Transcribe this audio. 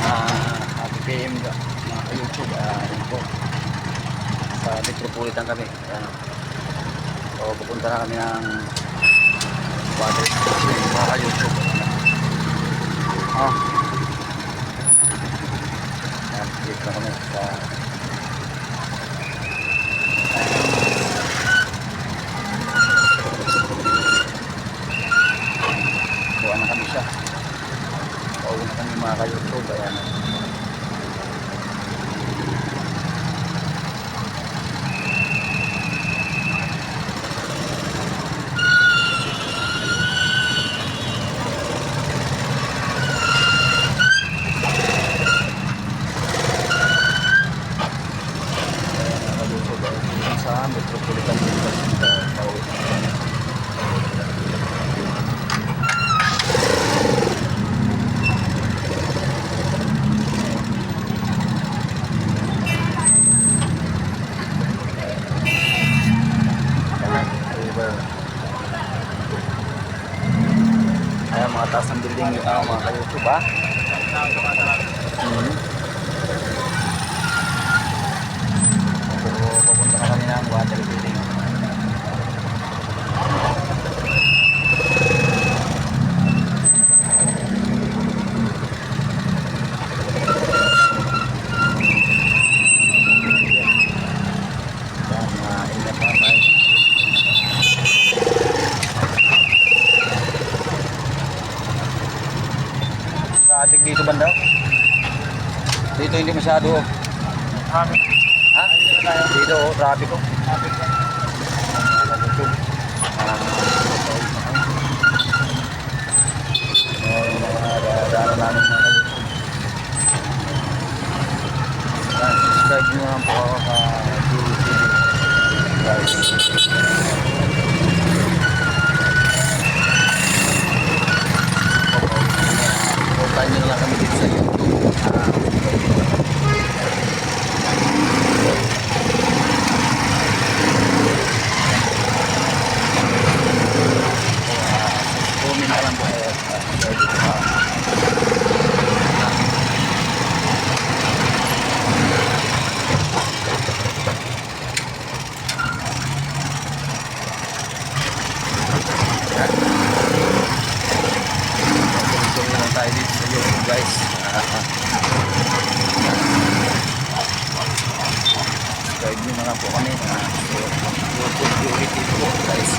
Happy PM mga ka-YouTube. Yun po. Sa Metropolitan kami. So pupunta na kami ng water station mga ka-YouTube. Dito na kami sa buwan na kami siya. Pauwi na kami mga ka-YouTube. Ayan. Sa Metropolitan University pauwi. Ayan, mga taas ng building nito mga ka-YouTube ha. So papunta ka kami ng water building. Traffic dito banda. Dito hindi masyado. Traffic. Ha? Dito traffic ko. Traffic. Daanan namin na kayo. Subscribe nyo lang po ako sa Subscribe nyo lang kami dito sa YouTube. Comment na lang po kayo. Tayo dito sa YouTube guys. Subscribe nyo na lang po kami YouTube Purity po guys.